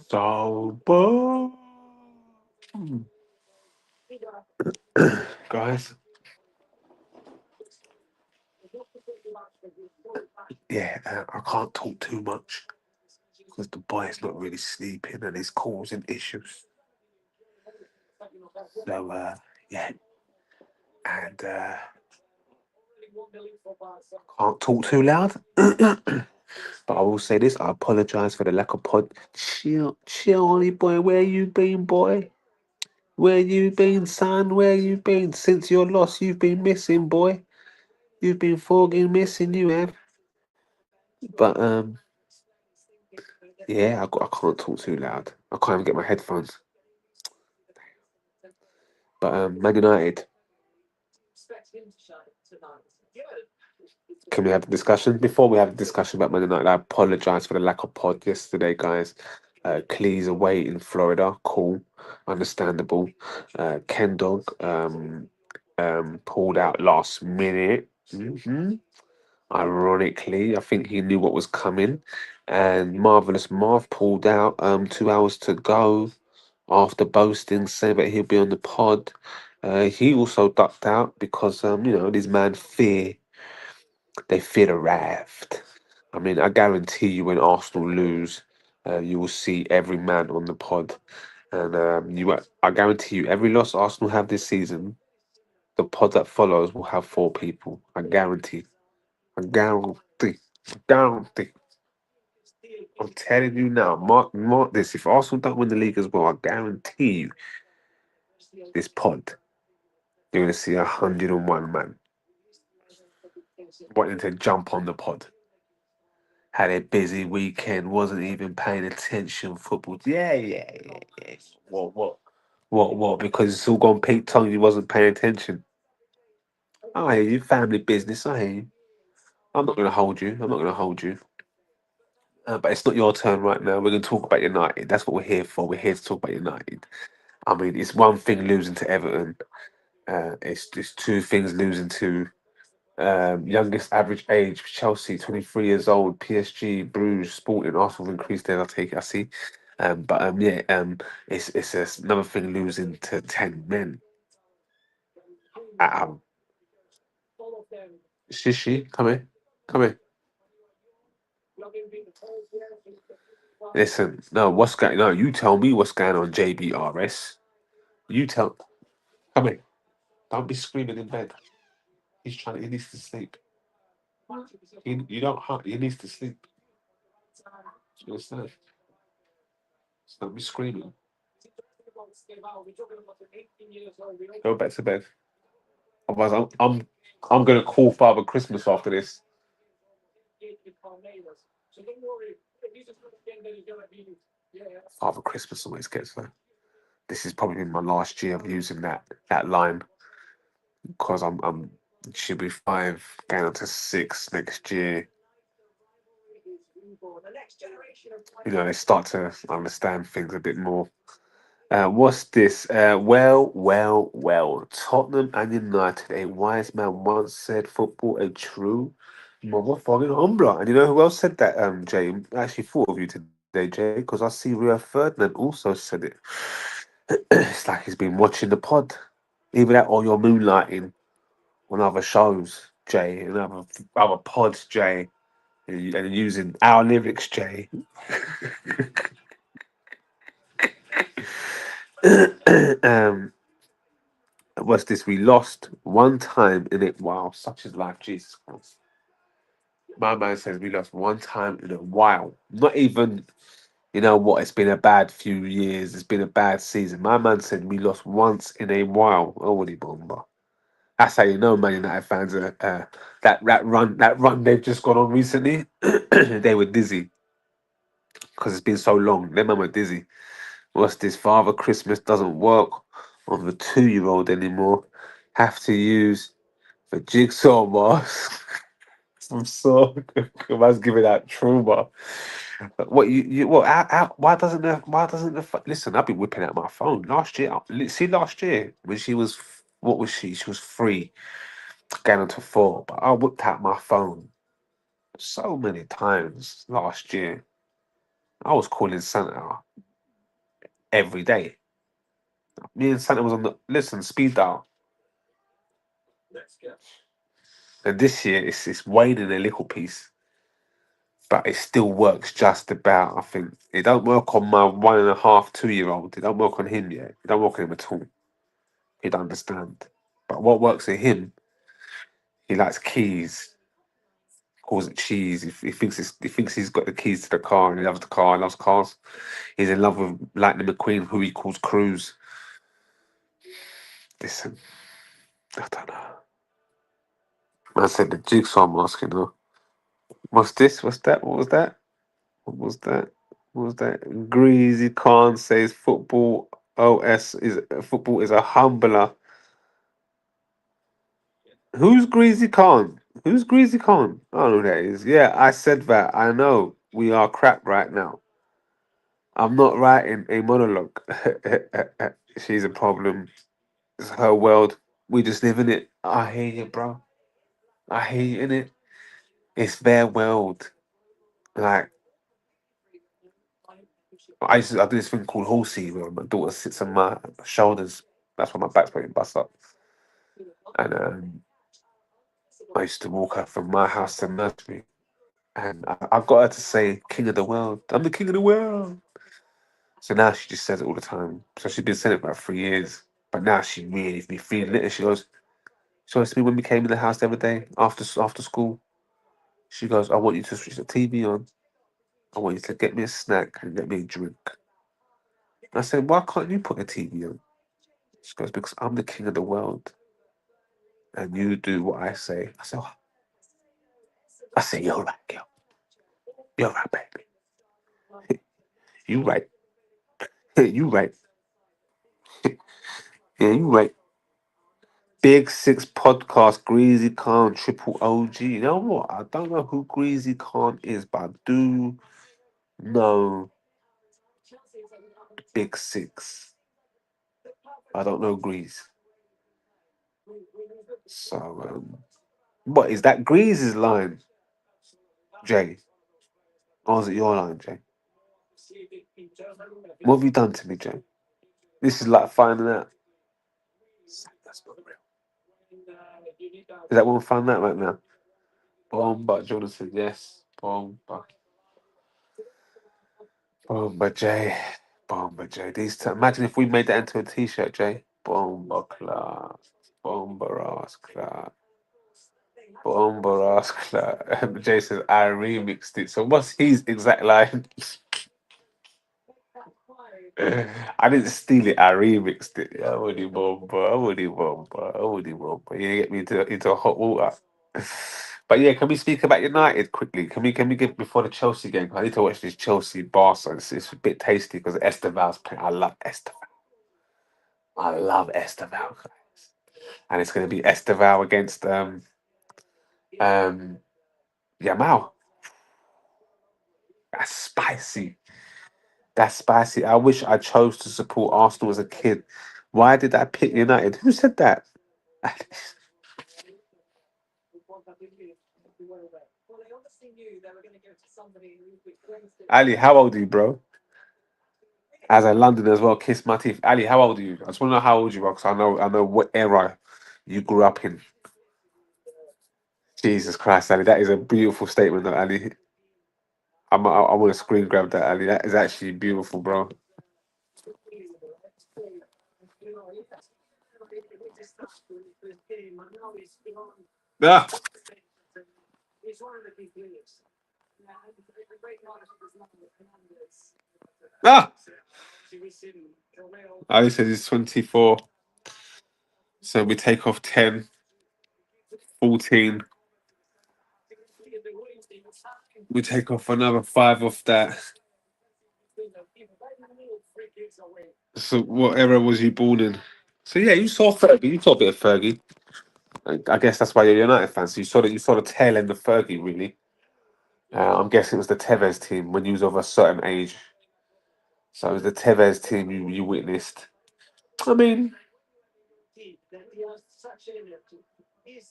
So, boom. Guys, yeah, I can't talk too much because the boy is not really sleeping and he's causing issues. So, yeah, and can't talk too loud. But I will say this: I apologize for the lack of pod. Chill, honey boy. Where you been, boy? Where you been, son? Where you been since your loss? You've been missing, boy. You've been fucking missing. You have. But yeah, I can't talk too loud. I can't even get my headphones. But Man United. Can we have a discussion? Before we have a discussion about Man United, I apologize for the lack of pod yesterday, guys. Clee's away in Florida. Cool, understandable. Ken Dog pulled out last minute. Ironically, I think he knew what was coming. And Marvelous Marv pulled out 2 hours to go after boasting, saying that he'll be on the pod. He also ducked out because these man fear the raft. I mean, I guarantee you, when Arsenal lose, you will see every man on the pod, and I guarantee you, every loss Arsenal have this season, the pod that follows will have 4 people. I guarantee. I guarantee. Guarantee. I'm telling you now. Mark this. If Arsenal don't win the league as well, I guarantee you, this pod, you're going to see 101 man wanting to jump on the pod. Had a busy weekend, wasn't even paying attention. Football. Yeah. What? Because it's all gone pink tongue, you wasn't paying attention. I hear you, family business. I hear you. I'm not going to hold you. I'm not going to hold you. But it's not your turn right now. We're going to talk about United. That's what we're here for. We're here to talk about United. I mean, it's one thing losing to Everton. It's just 2 things losing to youngest average age, Chelsea, 23 years old, PSG, Bruges, Sporting, Arsenal have increased there. I'll take it, I see. It's another thing losing to 10 men at home. Shishi, come here. Come here. Listen, no, what's going on? You tell me what's going on, JBRS. You tell. Come here. Don't be screaming in bed. He needs to sleep. You don't hurt. He needs to sleep. You understand? So don't be screaming. Go back to bed. Otherwise, I'm gonna call Father Christmas after this. Father Christmas always gets that. This is probably my last year of using that line because I'm should be 5, going on to 6 next year. They start to understand things a bit more. What's this? Well. Tottenham and United. A wise man once said, "Football a true motherfucking humbler." And you know who else said that? Jay, I actually thought of you today, Jay, because I see Rio Ferdinand also said it. It's like he's been watching the pod, either that or you're moonlighting on other shows, Jay, and other pods, Jay, and using our lyrics, Jay. um, what's this? We lost one time in it. Wow, such is life, Jesus Christ. My man says we lost one time in a while. Not even, you know what? It's been a bad few years. It's been a bad season. My man said we lost once in a while. Holy bomber. That's how you know Man United fans are that run they've just gone on recently. They were dizzy because it's been so long. Them man were dizzy. What's this? Father Christmas doesn't work on the 2-year-old anymore. Have to use the jigsaw boss. I'm so I was giving that trauma. What you what? Why doesn't the listen? I've been whipping out my phone last year. See last year when she was what was she? She was 3, going on to 4. But I whipped out my phone so many times last year. I was calling Santa every day. Me and Santa was on the listen speed dial. And this year it's waning a little piece, but it still works just about. I think it don't work on my 1.5, 2 year old. It don't work on him yet. It don't work on him at all. He'd understand. But what works for him, he likes keys. Calls it cheese. He thinks he's got the keys to the car, and he loves the car. He loves cars. He's in love with Lightning McQueen, who he calls Cruz. Listen, I don't know. Man said the jigsaw mask. You know, what's this? What's that? What was that? What was that? What was that? Greasy Khan says football is a humbler. Who's Greasy Khan? Who's Greasy Khan? I don't know who that is. Yeah, I said that. I know we are crap right now. I'm not writing a monologue. She's a problem. It's her world. We just live in it. I hear you, bro. I hear you in it. It's their world. Like I do this thing called horsey where my daughter sits on my shoulders. That's why my back's getting bust up. And I used to walk her from my house to nursery. And I've got her to say king of the world. I'm the king of the world. So now she just says it all the time. So she's been saying it for about 3 years. But now she really be feeling it. And she goes to me when we came in the house the other day after school. She goes, I want you to switch the TV on. I want you to get me a snack and get me a drink. I said, why can't you put a TV on? She goes, because I'm the king of the world. And you do what I say. I say, you're right, girl. You're right, baby. You right. You right. Yeah, you right. Big Six Podcast, Greasy Khan, Triple OG. You know what? I don't know who Greasy Khan is, but I do know Big Six. I don't know Grease. So, what is that Grease's line, Jay? Or is it your line, Jay? What have you done to me, Jay? This is like finding out. That's not real. Is that what we're finding out right now? Bomba, Jordan said yes. Bomba. Bomba Jay. Bomba Jay. Imagine if we made that into a t-shirt, Jay. Bomba class. Bomba ass class. Bomba ass class. Jay says I remixed it. So what's his exact line? I didn't steal it. I remixed it. I would bomba. I would bomba. I would bomba. You get me into hot water. But yeah, can we speak about United quickly? Can we get before the Chelsea game? I need to watch this Chelsea Barca. It's a bit tasty because Esteval's playing. I love Esteval. I love Esteval, and it's going to be Esteval against um Yamal. That's spicy. That's spicy. I wish I chose to support Arsenal as a kid. Why did I pick United? Who said that? Ali, how old are you, bro? As a London as well, kiss my teeth. Ali, how old are you? I just want to know how old you are, because I know what era you grew up in. Jesus Christ, Ali, that is a beautiful statement, though, Ali. I want to screen grab that, Ali. That is actually beautiful, bro. Ah, ah. Ali says he's 24, so we take off 10, 14. We take off another 5 off that. So what era was you born in? So yeah, you saw Fergie. You saw a bit of Fergie. I guess that's why you're a United fan. So you saw the tail end of Fergie, really. I'm guessing it was the Tevez team when you was of a certain age. So it was the Tevez team you witnessed. I mean,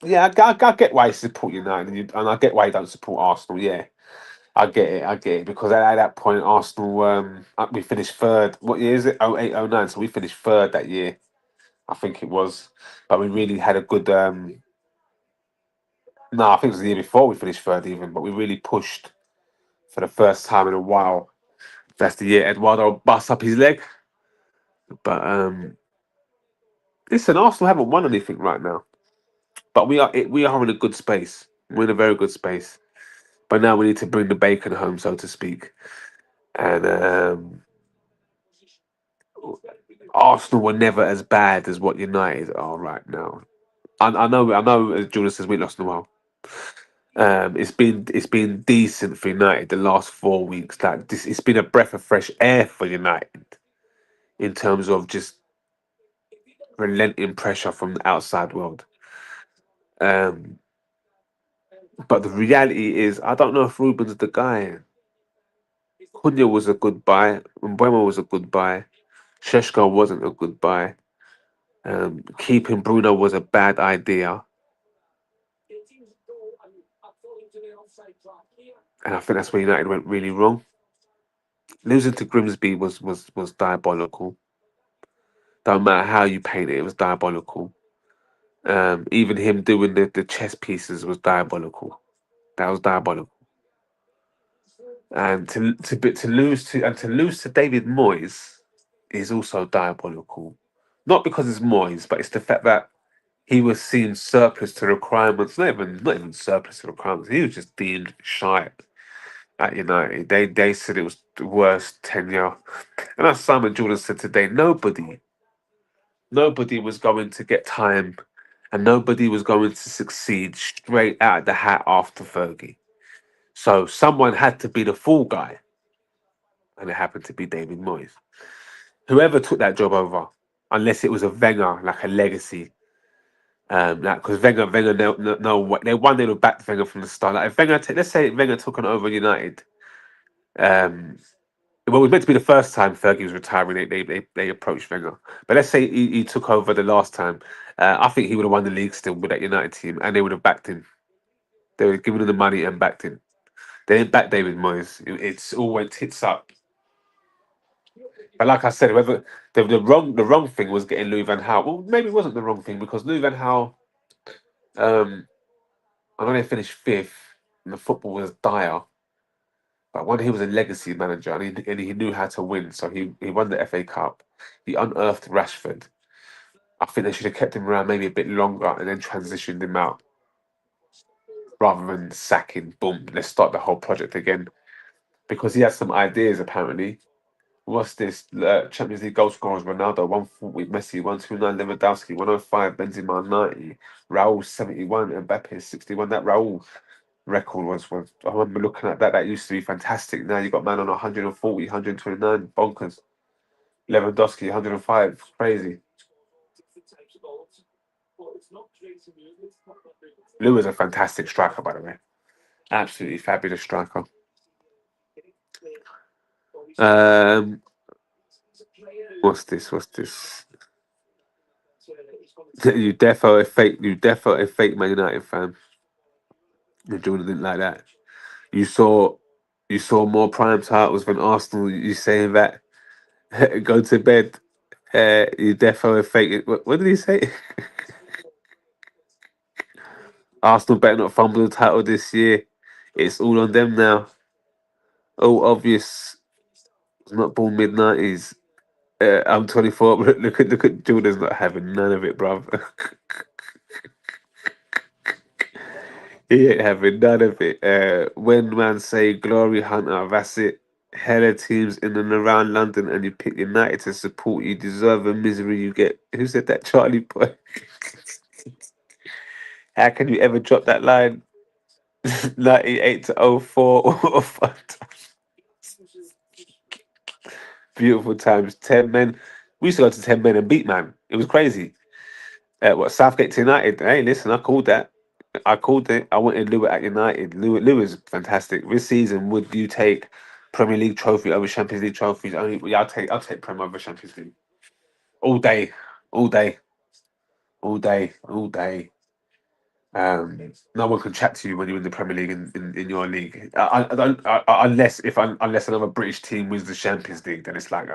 yeah, I get why you support United, and I get why you don't support Arsenal. Yeah, I get it, because at that point Arsenal, we finished third. What year is it? 08, 09. So we finished third that year, I think it was. But we really had a good. No, I think it was the year before we finished third even. But we really pushed for the first time in a while. That's the year Eduardo bust up his leg. But listen, Arsenal haven't won anything right now. But we are in a good space. We're in a very good space. But now we need to bring the bacon home, so to speak. And Arsenal were never as bad as what United are right now. I know. As Jordan says, we lost in a while. It's been decent for United the last 4 weeks. Like this, it's been a breath of fresh air for United in terms of just relenting pressure from the outside world. Um, but the reality is, I don't know if Ruben's the guy. Cunha was a good buy. Mbeumo was a good buy. Sheshko wasn't a good buy. Keeping Bruno was a bad idea, and I think that's where United went really wrong. Losing to Grimsby was diabolical. Don't matter how you paint it, it was diabolical. Even him doing the chess pieces was diabolical. That was diabolical. And to lose to David Moyes is also diabolical. Not because it's Moyes, but it's the fact that he was seen surplus to requirements. Not even surplus to requirements. He was just deemed shite at United. They said it was the worst tenure. And as Simon Jordan said today, nobody was going to get time, and nobody was going to succeed straight out of the hat after Fergie. So someone had to be the fall guy, and it happened to be David Moyes. Whoever took that job over, unless it was a Wenger, like a legacy. Like because Wenger, no, what they won, they would back Wenger from the start. Like if let's say Wenger took on over United. Um, well, it was meant to be the first time Fergie was retiring. They approached Wenger, but let's say he took over the last time. I think he would have won the league still with that United team, and they would have backed him. They would have given him the money and backed him. They didn't back David Moyes. It's all went tits up. But like I said, whoever the wrong thing was getting Louis van Gaal. Well, maybe it wasn't the wrong thing because Louis van Gaal. Um, I know they finished fifth, and the football was dire. But when he was a legacy manager and he knew how to win, so he won the FA Cup. He unearthed Rashford. I think they should have kept him around maybe a bit longer and then transitioned him out rather than sacking. Boom, let's start the whole project again because he has some ideas apparently. What's this? Champions League goal scorers: Ronaldo 140, Messi 129, Lewandowski 105, Benzema 90, Raul 71, Mbappe 61. That Raul record was I remember looking at that. That used to be fantastic. Now you got man on 140, 129, bonkers. Lewandowski 105, crazy. Lou is a fantastic striker, by the way. Absolutely fabulous striker. Um, what's this? What's this? You defo a fake. You defo a fake Man United fan. The Jordan didn't like that. You saw, you saw more prime titles than Arsenal. You saying that go to bed. You defo a fake. What did he say? Arsenal better not fumble the title this year. It's all on them now. Oh, obvious. It's not born mid 90s. I'm 24. But look at Jordan's not having none of it, bruv. He ain't having none of it. When man say glory hunter, that's it. Hella teams in and around London, and you pick United to support. You deserve the misery you get. Who said that, Charlie boy? How can you ever drop that line? 98 to 04 or 5. Beautiful times. 10 men. We used to go to 10 men and beat man. It was crazy. What Southgate to United? Hey, listen, I called that. I called it. I wanted Lewis at United. Lewis is fantastic. This season, would you take Premier League trophy over Champions League trophies? Only, yeah, I'll take Premier over Champions League all day, all day, all day, all day. No one can chat to you when you're in the Premier League in your league. I don't unless another British team wins the Champions League, then it's like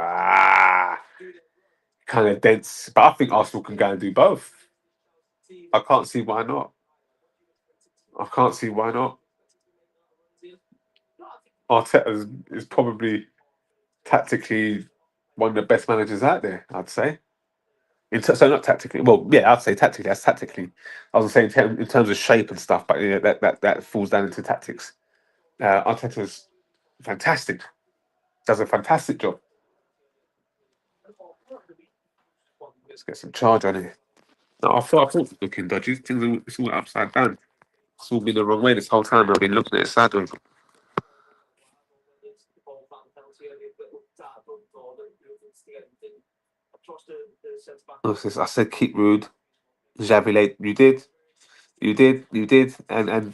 kind of dense. But I think Arsenal can go and do both. I can't see why not. I can't see why not. Arteta is probably tactically one of the best managers out there. I'd say. So not tactically. Well, yeah, I'd say tactically. That's tactically. I was saying in terms of shape and stuff, but yeah, that falls down into tactics. Arteta's fantastic. Does a fantastic job. Let's get some charge on it. No, I thought it was looking dodgy. It's all upside down. It's all been the wrong way this whole time. I've been looking at it sideways. What's this? I said keep rude. Xavi late. You did, and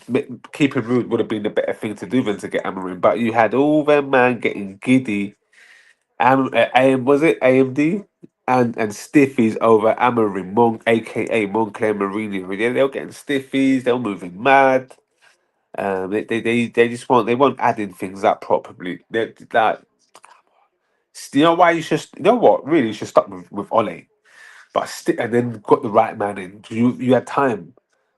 keeping rude would have been the better thing to do than to get Amarin. But you had all them man getting giddy. Was it AMD and stiffies over Amarin, aka Moncler Mourinho. Yeah, they were getting stiffies. They were moving mad. They just want adding things up properly. They like, you know why you know what really you should stop with Ole, but and then got the right man in. You had time,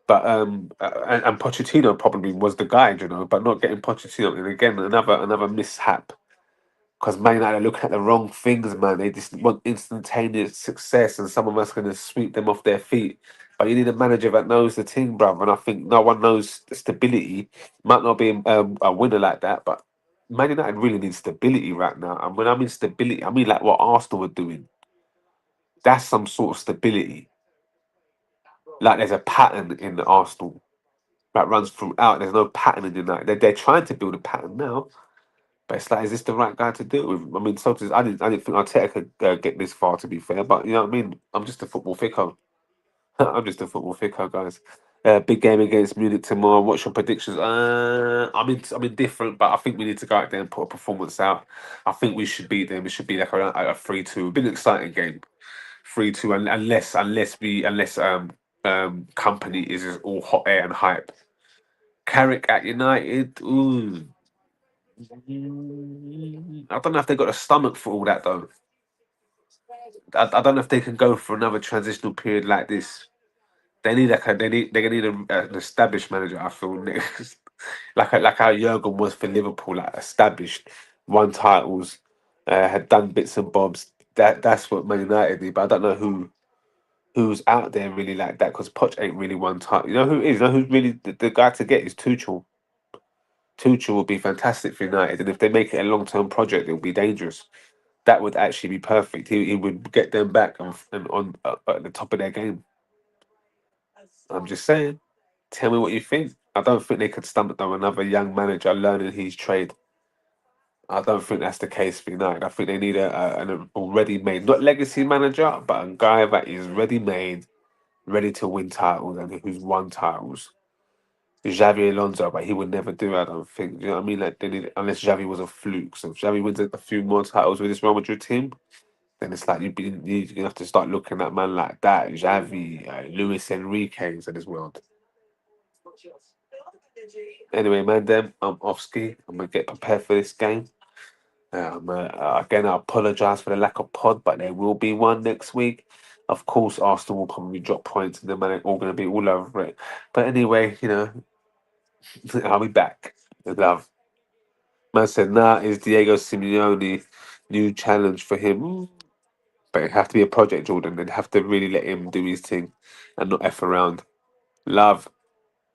but and Pochettino probably was the guy, but not getting Pochettino. And again, another mishap because Man United are looking at the wrong things, man. They just want instantaneous success, and some of us going to sweep them off their feet. But you need a manager that knows the team, bruv. And I think no one knows the stability. Might not be a winner like that, but Man United really needs stability right now. And when I mean stability, I mean like what Arsenal were doing. That's some sort of stability. Like there's a pattern in the Arsenal that runs throughout. There's no pattern in United. They're trying to build a pattern now. But it's like, is this the right guy to do it with? I mean, I didn't think Arteta could get this far, to be fair. But you know what I mean? I'm just a football ficko. I'm just a football ficko, guys. Big game against Munich tomorrow. What's your predictions? I'm indifferent, but I think we need to go out there and put a performance out. I think we should beat them. It should be like a 3-2. Been an exciting game, 3-2. Unless company is just all hot air and hype. Carrick at United. Ooh. I don't know if they've got a stomach for all that though. I don't know if they can go for another transitional period like this. They're gonna need an established manager. I feel next, like how Jurgen was for Liverpool, like established, won titles, had done bits and bobs. That's what Man United need. But I don't know who's out there really like that because Poch ain't really won title. You know who is? You know who's really the guy to get is Tuchel. Tuchel will be fantastic for United, and if they make it a long-term project, it'll be dangerous. That would actually be perfect. He would get them back and on at the top of their game. I'm just saying. Tell me what you think. I don't think they could stomach though another young manager learning his trade. I don't think that's the case for United. I think they need an already made, not legacy manager, but a guy that is ready made, ready to win titles and who's won titles. Xavi Alonso, but he would never do. I don't think. You know what I mean? Like they need, unless Xavi was a fluke. So if Xavi wins a few more titles with this Real Madrid team, then it's like you're gonna have to start looking at man like that, Xavi, Luis Enrique's in this world. Anyway, man, then I'm off ski. I'm gonna get prepared for this game. Again, I apologise for the lack of pod, but there will be one next week. Of course, Arsenal will probably drop points, and then man, they're all going to be all over it. But anyway, I'll be back. Love. Man said, nah, is Diego Simeone new challenge for him? But it have to be a project, Jordan. They'd have to really let him do his thing and not F around. Love.